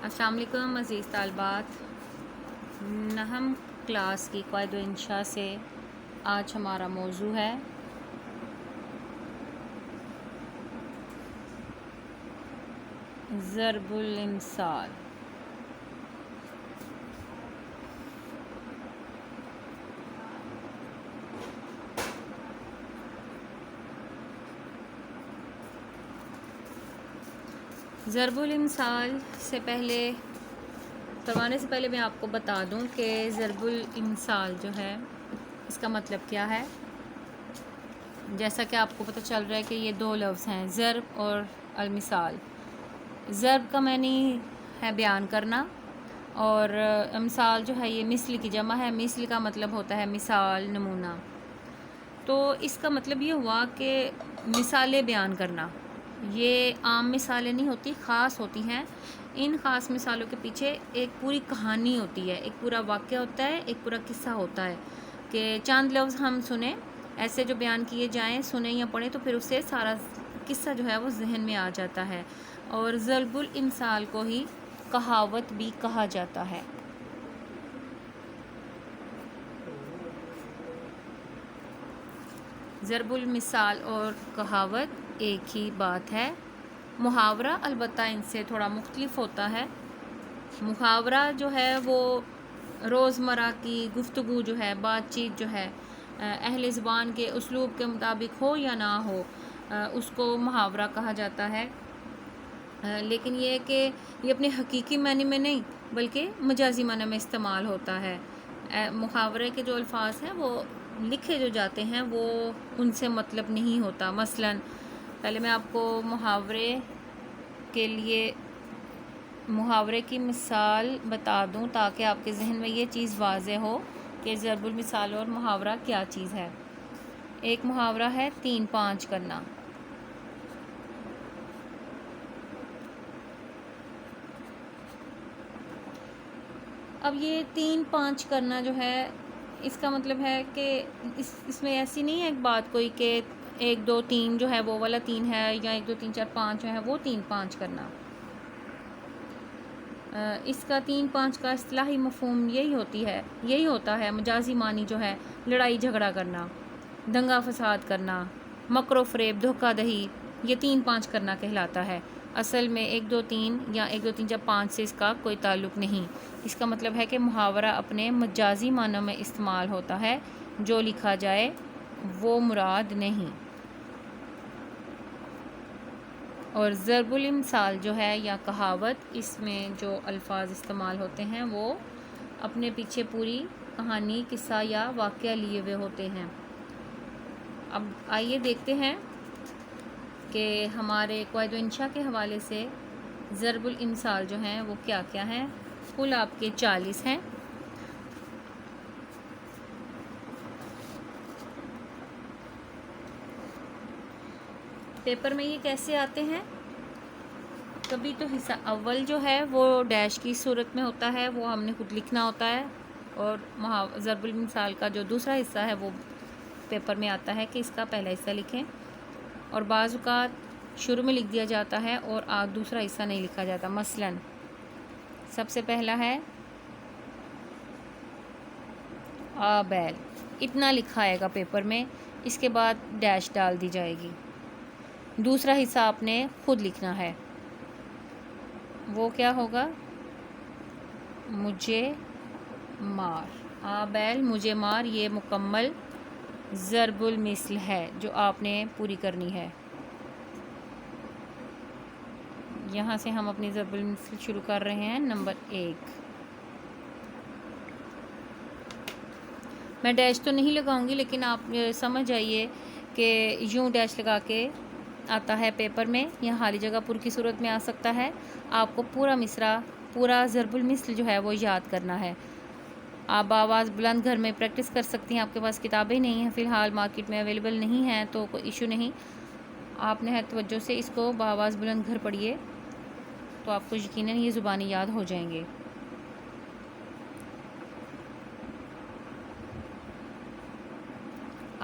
السلام علیکم عزیز طالبات، نہم کلاس کی قواعد و انشاء سے آج ہمارا موضوع ہے ضرب الامثال۔ ضرب الامثال سے کروانے سے پہلے میں آپ کو بتا دوں کہ ضرب الامثال جو ہے اس کا مطلب کیا ہے۔ جیسا کہ آپ کو پتہ چل رہا ہے کہ یہ دو لفظ ہیں، ضرب اور المثال۔ ضرب کا معنی ہے بیان کرنا، اور امثال جو ہے یہ مثل کی جمع ہے۔ مثل کا مطلب ہوتا ہے مثال، نمونہ۔ تو اس کا مطلب یہ ہوا کہ مثالیں بیان کرنا، یہ عام مثالیں نہیں ہوتی، خاص ہوتی ہیں۔ ان خاص مثالوں کے پیچھے ایک پوری کہانی ہوتی ہے، ایک پورا واقعہ ہوتا ہے، ایک پورا قصہ ہوتا ہے کہ چند لفظ ہم سنیں، ایسے جو بیان کیے جائیں، سنیں یا پڑھیں، تو پھر اس سے سارا قصہ جو ہے وہ ذہن میں آ جاتا ہے۔ اور ضرب الامثال کو ہی کہاوت بھی کہا جاتا ہے۔ ضرب المثال اور کہاوت ایک ہی بات ہے۔ محاورہ البتہ ان سے تھوڑا مختلف ہوتا ہے۔ محاورہ جو ہے وہ روزمرہ کی گفتگو جو ہے، بات چیت جو ہے، اہل زبان کے اسلوب کے مطابق ہو یا نہ ہو، اس کو محاورہ کہا جاتا ہے۔ لیکن یہ ہے کہ یہ اپنے حقیقی معنی میں نہیں بلکہ مجازی معنی میں استعمال ہوتا ہے۔ محاورے کے جو الفاظ ہیں وہ لکھے جو جاتے ہیں وہ ان سے مطلب نہیں ہوتا۔ مثلاً پہلے میں آپ کو محاورے کی مثال بتا دوں تاکہ آپ کے ذہن میں یہ چیز واضح ہو کہ ضرب المثال اور محاورہ کیا چیز ہے۔ ایک محاورہ ہے 3-5 کرنا۔ اب یہ 3-5 کرنا جو ہے اس کا مطلب ہے کہ اس میں ایسی نہیں ہے ایک بات کوئی کہ 1 2 3 جو ہے وہ والا 3 ہے، یا 1 2 3 4 5 جو ہے وہ 3-5 کرنا۔ اس کا 3-5 کا اصطلاحی مفہوم یہی ہوتا ہے مجازی معنی جو ہے لڑائی جھگڑا کرنا، دنگا فساد کرنا، مکر و فریب، دھوکہ دہی، یہ 3-5 کرنا کہلاتا ہے۔ اصل میں 1 2 3 یا 1 2 3 4 5 سے اس کا کوئی تعلق نہیں۔ اس کا مطلب ہے کہ محاورہ اپنے مجازی معنوں میں استعمال ہوتا ہے، جو لکھا جائے وہ مراد نہیں۔ اور ضرب الامثال جو ہے یا کہاوت، اس میں جو الفاظ استعمال ہوتے ہیں وہ اپنے پیچھے پوری کہانی، قصہ یا واقعہ لیے ہوئے ہوتے ہیں۔ اب آئیے دیکھتے ہیں کہ ہمارے قواعد و انشاء کے حوالے سے ضرب الامثال جو ہیں وہ کیا کیا ہیں۔ کل آپ کے 40 ہیں۔ پیپر میں یہ کیسے آتے ہیں؟ کبھی تو حصہ اول جو ہے وہ ڈیش کی صورت میں ہوتا ہے، وہ ہم نے خود لکھنا ہوتا ہے، اور ضرب الامثال کا جو دوسرا حصہ ہے وہ پیپر میں آتا ہے کہ اس کا پہلا حصہ لکھیں، اور بعض اوقات شروع میں لکھ دیا جاتا ہے اور دوسرا حصہ نہیں لکھا جاتا۔ مثلاً سب سے پہلا ہے بیل، اتنا لکھا آئے گا پیپر میں، اس کے بعد ڈیش ڈال دی جائے گی۔ دوسرا حصہ آپ نے خود لکھنا ہے، وہ کیا ہوگا؟ مجھے مار، بیل مجھے مار، یہ مکمل ضرب المثل ہے جو آپ نے پوری کرنی ہے۔ یہاں سے ہم اپنی ضرب المثل شروع کر رہے ہیں۔ نمبر 1، میں ڈیش تو نہیں لگاؤں گی، لیکن آپ سمجھ جائیے کہ یوں ڈیش لگا کے آتا ہے پیپر میں، یا خالی جگہ پر کی صورت میں آ سکتا ہے۔ آپ کو پورا مصرع، پورا ضرب المثل جو ہے وہ یاد کرنا ہے۔ آپ بآواز بلند گھر میں پریکٹس کر سکتی ہیں، آپ کے پاس کتابیں نہیں ہیں، فی الحال مارکیٹ میں اویلیبل نہیں ہیں تو کوئی ایشو نہیں، آپ نے توجہ سے اس کو بآواز بلند گھر پڑھیے تو آپ کو یقیناً یہ زبانی یاد ہو جائیں گے۔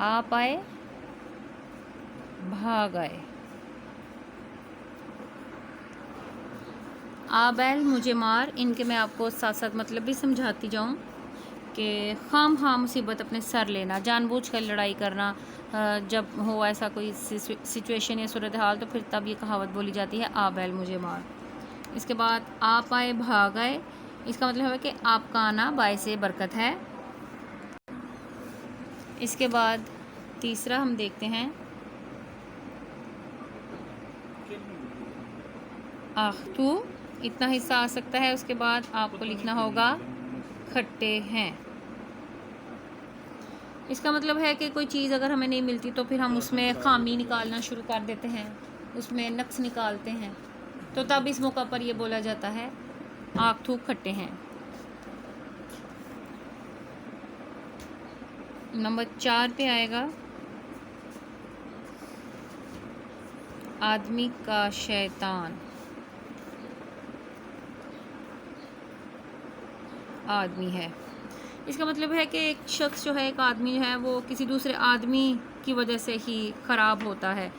آپ آئے، بھاگ آئے، آبیل مجھے مار، ان کے میں آپ کو ساتھ ساتھ مطلب بھی سمجھاتی جاؤں کہ خام مصیبت اپنے سر لینا، جان بوجھ کر لڑائی کرنا، جب ہو ایسا کوئی سچویشن یا صورتحال تو پھر تب یہ کہاوت بولی جاتی ہے آبیل مجھے مار۔ اس کے بعد آپ آئے بھاگ آئے، اس کا مطلب ہے کہ آپ کا آنا باعث برکت ہے۔ اس کے بعد تیسرا ہم دیکھتے ہیں آختو، اتنا حصہ آ سکتا ہے۔ اس کے بعد آپ کو لکھنا ہوگا کھٹے ہیں۔ اس کا مطلب ہے کہ کوئی چیز اگر ہمیں نہیں ملتی تو پھر ہم اس میں خامی نکالنا شروع کر دیتے ہیں، اس میں نقص نکالتے ہیں، تو تب اس موقع پر یہ بولا جاتا ہے آختو کھٹے ہیں۔ نمبر 4 پہ آئے گا آدمی کا شیطان، آدمی ہے۔ اس کا مطلب ہے کہ ایک شخص جو ہے، ایک آدمی جو ہے، وہ کسی دوسرے آدمی کی وجہ سے ہی خراب ہوتا ہے،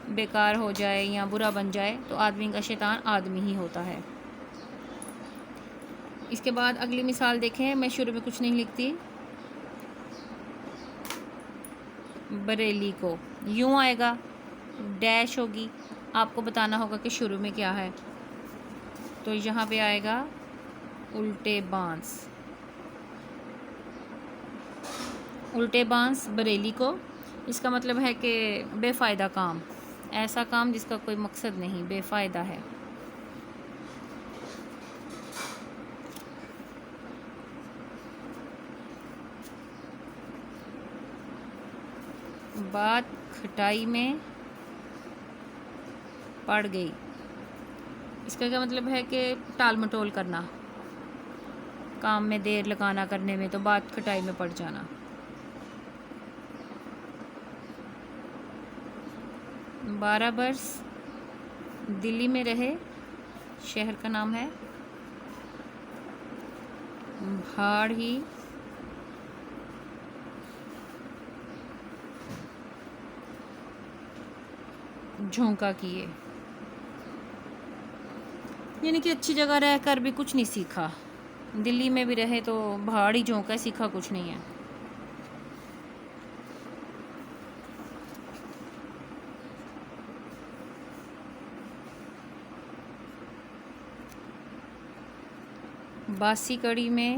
بیکار ہو جائے یا برا بن جائے تو آدمی کا شیطان آدمی ہی ہوتا ہے۔ اس کے بعد اگلی مثال دیکھیں، میں شروع میں کچھ نہیں لکھتی، بریلی کو یوں آئے گا، ڈیش ہوگی، آپ کو بتانا ہوگا کہ شروع میں کیا ہے، تو یہاں پہ آئے گا الٹے بانس، الٹے بانس بریلی کو۔ اس کا مطلب ہے کہ بے فائدہ کام، ایسا کام جس کا کوئی مقصد نہیں، بے فائدہ ہے۔ بات کھٹائی میں پڑ گئی، اس کا کیا مطلب ہے کہ ٹال مٹول کرنا، کام میں دیر لگانا کرنے میں، تو بات کھٹائی میں پڑ جانا۔ 12 برس دلی میں رہے، شہر کا نام ہے، بھاڑ ہی جھونکا کیے، یعنی کہ اچھی جگہ رہ کر بھی کچھ نہیں سیکھا، دلی میں بھی رہے تو بھاڑ ہی جھونکا، سیکھا کچھ نہیں ہے۔ باسی کڑی میں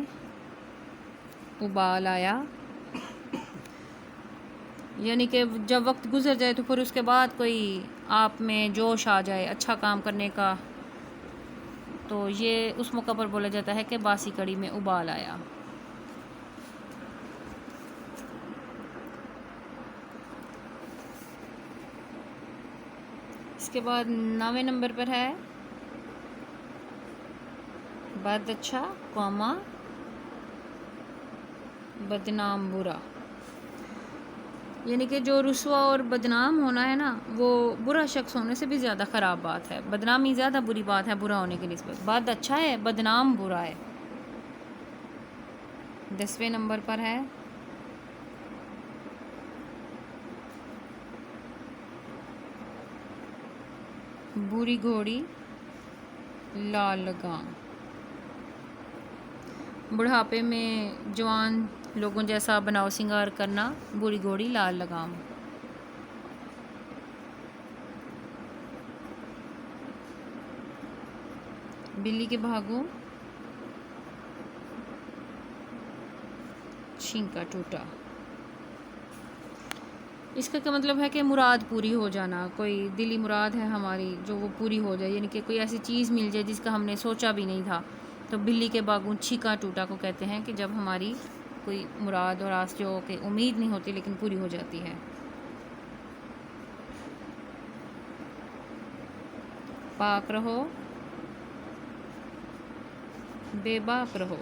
ابال آیا، یعنی کہ جب وقت گزر جائے تو پھر اس کے بعد کوئی آپ میں جوش آ جائے اچھا کام کرنے کا، تو یہ اس موقع پر بولا جاتا ہے کہ باسی کڑی میں ابال آیا۔ اس کے بعد 9ویں نمبر پر ہے بد اچھا قوما بدنام برا، یعنی کہ جو رسوا اور بدنام ہونا ہے نا، وہ برا شخص ہونے سے بھی زیادہ خراب بات ہے، بدنامی زیادہ بری بات ہے برا ہونے کی نسبت، بد اچھا ہے، بدنام برا ہے۔ 10ویں نمبر پر ہے بری گھوڑی لال لگام، بڑھاپے میں جوان لوگوں جیسا بناؤ سنگار کرنا، بری گھوڑی لال لگام۔ بلی کے بھاگوں چھینکا ٹوٹا، اس کا کیا مطلب ہے کہ مراد پوری ہو جانا، کوئی دلی مراد ہے ہماری جو وہ پوری ہو جائے، یعنی کہ کوئی ایسی چیز مل جائے جس کا ہم نے سوچا بھی نہیں تھا، تو بلی کے باگوں چھینکا ٹوٹا کو کہتے ہیں کہ جب ہماری کوئی مراد اور آس جو کہ امید نہیں ہوتی لیکن پوری ہو جاتی ہے۔ پاک رہو بے باک رہو،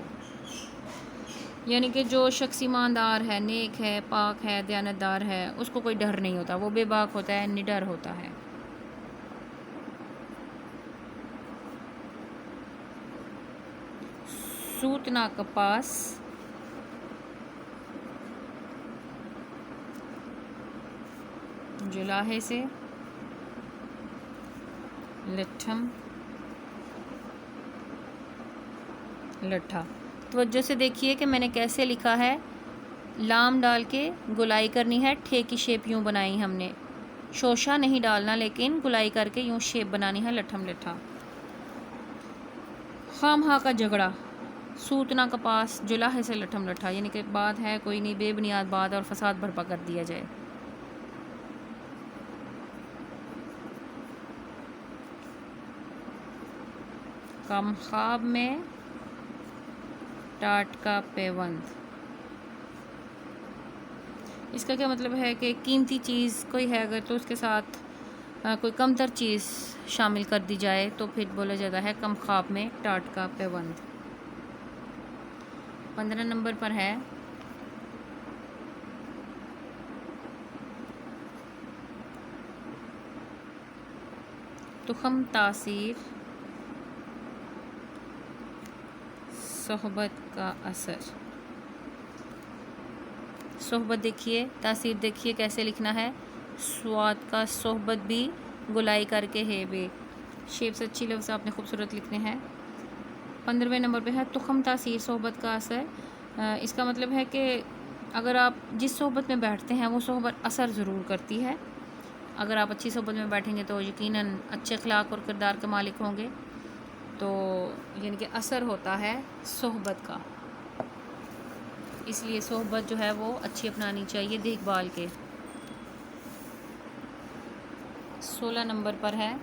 یعنی کہ جو شخص ایماندار ہے، نیک ہے، پاک ہے، دیانتدار ہے، اس کو کوئی ڈر نہیں ہوتا، وہ بے باک ہوتا ہے، نڈر ہوتا ہے۔ سوتنا کپاس جلاہے سے لٹھم لٹھا۔ توجہ سے دیکھیے کہ میں نے کیسے لکھا ہے، لام ڈال کے گلائی کرنی ہے، ٹھے کی شیپ یوں بنائی ہم نے، شوشہ نہیں ڈالنا لیکن گلائی کر کے یوں شیپ بنانی ہے لٹھم لٹھا۔ خام ہا کا جھگڑا، سوتنا کپاس جلاح سے لٹھم لٹھا، یعنی کہ بات ہے کوئی نہیں، بے بنیاد بات اور فساد برپا کر دیا جائے۔ کم خواب میں ٹاٹ کا پیوند، اس کا کیا مطلب ہے کہ قیمتی چیز کوئی ہے اگر تو اس کے ساتھ کوئی کم تر چیز شامل کر دی جائے تو پھر بولا جاتا ہے کم خواب میں ٹاٹ کا پیوند۔ 15 نمبر پر ہے تخم تاثیر صحبت کا اثر۔ صحبت دیکھیے، تاثیر دیکھیے کیسے لکھنا ہے، سواد کا صحبت بھی گلائی کر کے ہے بے، شیپ سے اچھی لفظ آپ نے خوبصورت لکھنے ہیں۔ 15ویں نمبر پہ ہے تخم تاثیر صحبت کا اثر، اس کا مطلب ہے کہ اگر آپ جس صحبت میں بیٹھتے ہیں وہ صحبت اثر ضرور کرتی ہے، اگر آپ اچھی صحبت میں بیٹھیں گے تو یقیناً اچھے اخلاق اور کردار کے مالک ہوں گے، تو یعنی کہ اثر ہوتا ہے صحبت کا، اس لیے صحبت جو ہے وہ اچھی اپنانی چاہیے دیکھ بھال کے۔ 16 نمبر پر ہے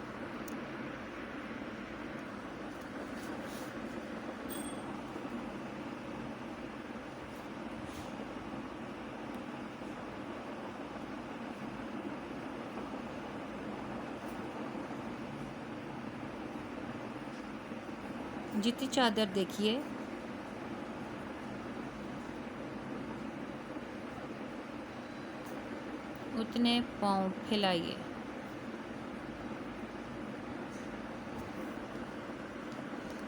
جتنی چادر دیکھیے اتنے پاؤں پھیلائیے،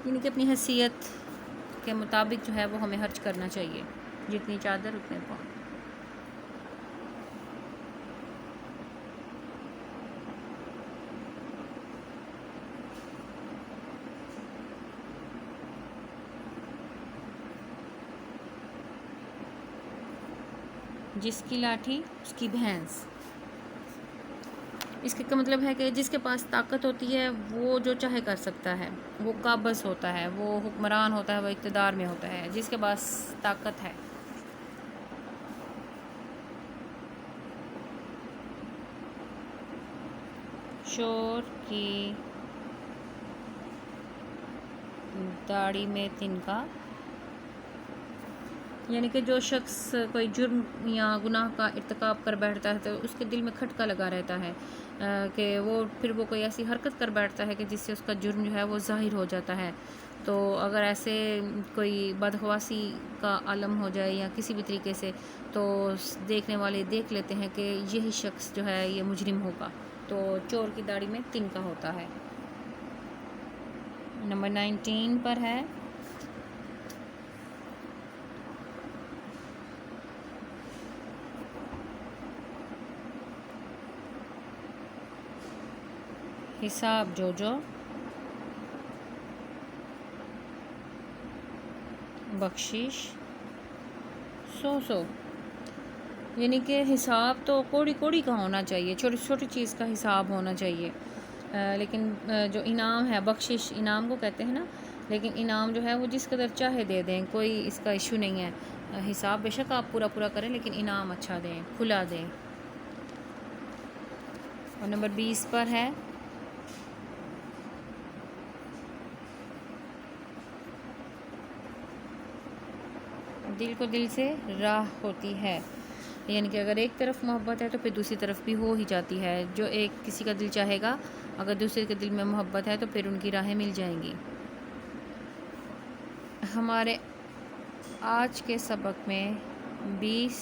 یعنی کہ اپنی حیثیت کے مطابق جو ہے وہ ہمیں خرچ کرنا چاہیے، جتنی چادر اتنے پاؤں۔ جس کی لاٹھی اس کی بھینس، اس کا مطلب ہے کہ جس کے پاس طاقت ہوتی ہے وہ جو چاہے کر سکتا ہے، وہ قابض ہوتا ہے، وہ حکمران ہوتا ہے، وہ اقتدار میں ہوتا ہے، جس کے پاس طاقت ہے۔ چور کی داڑھی میں تنکا، یعنی کہ جو شخص کوئی جرم یا گناہ کا ارتکاب کر بیٹھتا ہے تو اس کے دل میں کھٹکا لگا رہتا ہے کہ وہ پھر وہ کوئی ایسی حرکت کر بیٹھتا ہے کہ جس سے اس کا جرم جو ہے وہ ظاہر ہو جاتا ہے، تو اگر ایسے کوئی بدحواسی کا عالم ہو جائے یا کسی بھی طریقے سے تو دیکھنے والے دیکھ لیتے ہیں کہ یہی شخص جو ہے یہ مجرم ہوگا، تو چور کی داڑھی میں تنکا ہوتا ہے۔ نمبر 19 پر ہے حساب جو بخشش سو، یعنی کہ حساب تو کوڑی کوڑی کا ہونا چاہیے، چھوٹی چھوٹی چیز کا حساب ہونا چاہیے، لیکن جو انعام ہے، بخشش انعام کو کہتے ہیں نا، لیکن انعام جو ہے وہ جس قدر چاہے دے دیں، کوئی اس کا ایشو نہیں ہے، حساب بے شک آپ پورا کریں لیکن انعام اچھا دیں، کھلا دیں۔ اور نمبر 20 پر ہے دل کو دل سے راہ ہوتی ہے، یعنی کہ اگر ایک طرف محبت ہے تو پھر دوسری طرف بھی ہو ہی جاتی ہے، جو ایک کسی کا دل چاہے گا اگر دوسرے کے دل میں محبت ہے تو پھر ان کی راہیں مل جائیں گی۔ ہمارے آج کے سبق میں 20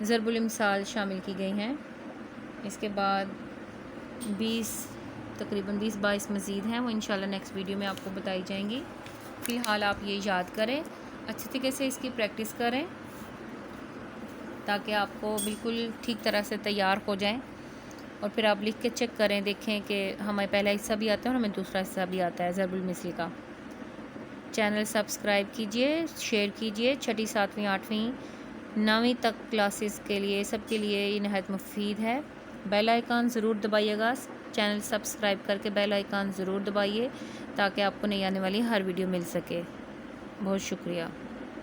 ضرب الامثال شامل کی گئی ہیں، اس کے بعد 20 تقریباً 20-22 مزید ہیں، وہ انشاءاللہ نیکسٹ ویڈیو میں آپ کو بتائی جائیں گی۔ فی الحال آپ یہ یاد کریں، اچھی طریقے سے اس کی پریکٹس کریں تاکہ آپ کو بالکل ٹھیک طرح سے تیار ہو جائیں، اور پھر آپ لکھ کے چیک کریں، دیکھیں کہ ہمیں پہلا حصہ بھی آتا ہے اور ہمیں دوسرا حصہ بھی آتا ہے ضرب المثل کا۔ چینل سبسکرائب کیجئے، شیئر کیجئے۔ 6ٹھی 7ویں 8ویں 9ویں تک کلاسز کے لیے سب کے لیے یہ نہایت مفید ہے۔ بیل آئیکن ضرور دبائیے گا، چینل سبسکرائب کر کے بیل آئیکن ضرور دبائیے تاکہ آپ کو نئی آنے والی ہر ویڈیو مل سکے۔ بہت شکریہ۔